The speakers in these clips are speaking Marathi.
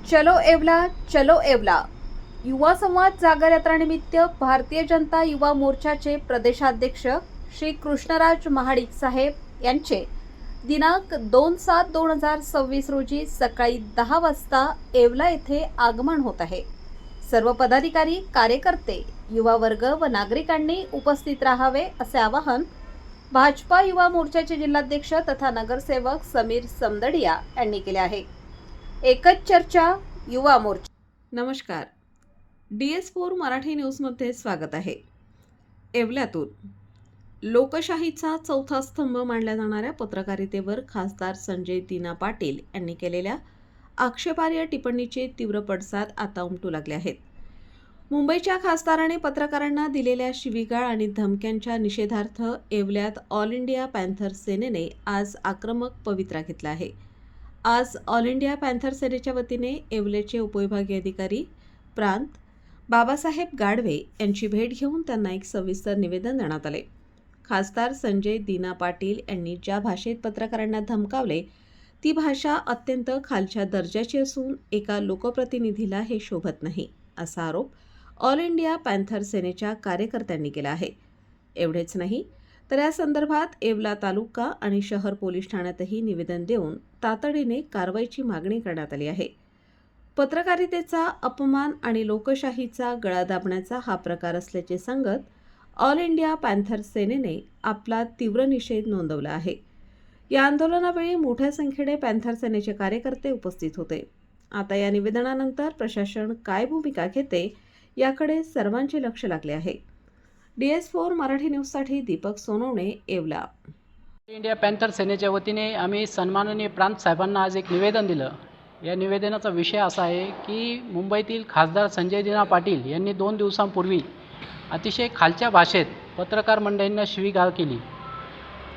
चलो येवला चलो येवला युवा संवाद जागर यात्रानिमित्त भारतीय जनता युवा मोर्चाचे प्रदेशाध्यक्ष श्री कृष्णराज महाडिक साहेब यांचे दिनांक 2/7/2026 रोजी सकाळी 10 वाजता येवला येथे आगमन होत आहे। सर्व पदाधिकारी, कार्यकर्ते, युवा वर्ग व नागरिकांनी उपस्थित राहावे असे आवाहन भाजपा युवा मोर्चाचे जिल्हाध्यक्ष तथा नगरसेवक समीर समदडिया यांनी केले आहे। एकच चर्चा युवा मोर्चा। नमस्कार, DS4 मराठी न्यूजमध्ये स्वागत आहे। येवल्यातून लोकशाहीचा चौथा स्तंभ मानल्या जाणाऱ्या पत्रकारितेवर खासदार संजय दीना पाटील यांनी केलेल्या आक्षेपार्ह टिप्पणीचे तीव्र पडसाद आता उमटू लागले आहेत। मुंबईच्या खासदाराने पत्रकारांना दिलेल्या शिवीगाळ आणि धमक्यांच्या निषेधार्थ येवल्यात ऑल इंडिया पॅन्थर सेनेने आज आक्रमक पवित्रा घेतला आहे। आज ऑल इंडिया पॅन्थर सेनेच्या वतीने येवल्याचे उपविभागीय अधिकारी प्रांत बाबासाहेब गाडवे यांची भेट घेऊन त्यांना एक सविस्तर निवेदन देण्यात आले। खासदार संजय दीना पाटील यांनी ज्या भाषेत पत्रकारांना धमकावले ती भाषा अत्यंत खालच्या दर्जाची असून एका लोकप्रतिनिधीला हे शोभत नाही, असा आरोप ऑल इंडिया पॅन्थर सेनेच्या कार्यकर्त्यांनी केला आहे। एवढेच नाही तर या संदर्भात येवला तालुका आणि शहर पोलीस ठाण्यातही निवेदन देऊन तातडीने कारवाईची मागणी करण्यात आली आहे। पत्रकारितेचा अपमान आणि लोकशाहीचा गळा दाबण्याचा हा प्रकार असल्याचे सांगत ऑल इंडिया पॅन्थर सेनेने आपला तीव्र निषेध नोंदवला आहे। या आंदोलनावेळी मोठ्या संख्येने पॅन्थर सेनेचे कार्यकर्ते उपस्थित होते। आता या निवेदनानंतर प्रशासन काय भूमिका घेते याकडे सर्वांचे लक्ष लागले आहे। DS4 मराठी न्यूजसाठी दीपक सोनवणे, येवला। इंडिया पॅन्थर सेनेच्या वतीने आम्ही सन्माननीय प्रांत साहेबांना आज एक निवेदन दिलं। या निवेदनाचा विषय असा आहे की मुंबईतील खासदार संजय दीना पाटील यांनी 2 दिवसांपूर्वी अतिशय खालच्या भाषेत पत्रकार मंडळींना शिवीगाळ केली।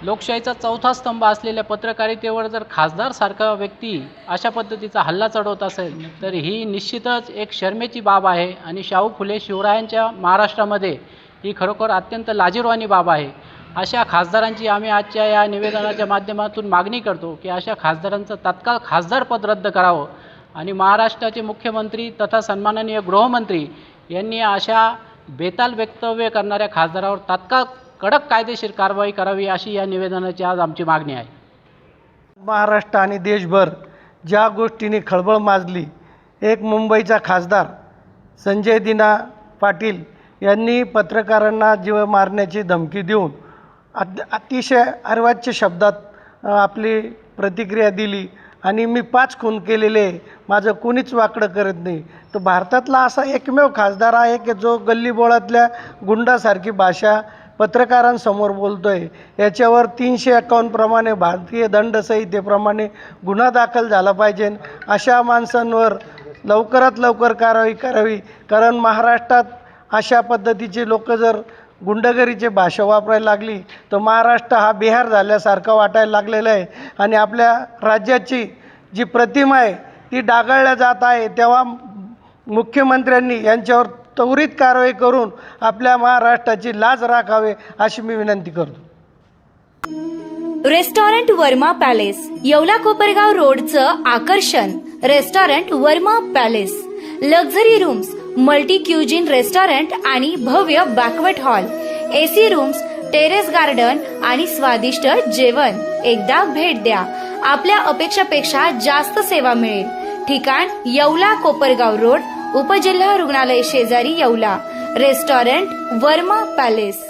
लोकशाहीचा चौथा स्तंभ असलेल्या पत्रकारितेवर जर खासदारसारखा व्यक्ती अशा पद्धतीचा हल्ला चढवत असेल तर ही निश्चितच एक शर्मेची बाब आहे आणि शाहू फुले शिवरायांच्या महाराष्ट्रामध्ये ही खरोखर अत्यंत लाजिरवाणी बाब आहे। अशा खासदारांची आम्ही आजच्या या निवेदनाच्या माध्यमातून मागणी करतो की अशा खासदारांचं तात्काळ खासदारपद रद्द करावं आणि महाराष्ट्राचे मुख्यमंत्री तथा सन्माननीय गृहमंत्री यांनी अशा बेताल वक्तव्य करणाऱ्या खासदारावर तात्काळ कडक कायदेशीर कारवाई करावी अशी या निवेदनाची आज आमची मागणी आहे। महाराष्ट्र आणि देशभर ज्या गोष्टीने खळबळ माजली, एक मुंबईचा खासदार संजय दीना पाटील यांनी पत्रकारांना जीव मारण्याची धमकी देऊन अतिशय अर्वाच्य शब्दात आपली प्रतिक्रिया दिली आणि मी 5 खून केलेले, माझं कोणीच वाकडं करत नाही। तर भारतातला असा एकमेव खासदार आहे की जो गल्लीबोळातल्या गुंडासारखी भाषा पत्रकारांसमोर बोलतोय। याच्यावर 351 प्रमाणे भारतीय दंडसंहितेप्रमाणे गुन्हा दाखल झाला पाहिजे। अशा माणसांवर लवकरात लवकर कारवाई करावी, कारण महाराष्ट्रात अशा पद्धतीचे लोक जर गुंडगिरीची भाषा वापरायला लागली तर महाराष्ट्र हा बिहार झाल्यासारखा वाटायला लागलेला आहे आणि आपल्या राज्याची जी प्रतिमा आहे ती डागाळल्या जात आहे। तेव्हा मुख्यमंत्र्यांनी यांच्यावर त्वरित कारवाई करून आपल्या महाराष्ट्राची लाज राखावे अशी मी विनंती करतो। रेस्टॉरंट वर्मा पॅलेस, येवला कोपरगाव रोडचं आकर्षण। Restaurant Verma palace, luxury rooms, multi cuisine restaurant आणि भव्य banquet hall, AC rooms, terrace garden आणि स्वादिष्ट जेवण। एकदा भेट द्या, आपल्या अपेक्षापेक्षा जास्त सेवा मिळेल। ठिकाण येवला कोपरगाव रोड, उपजिल्हा रुग्णालय शेजारी येवला। Restaurant Verma palace.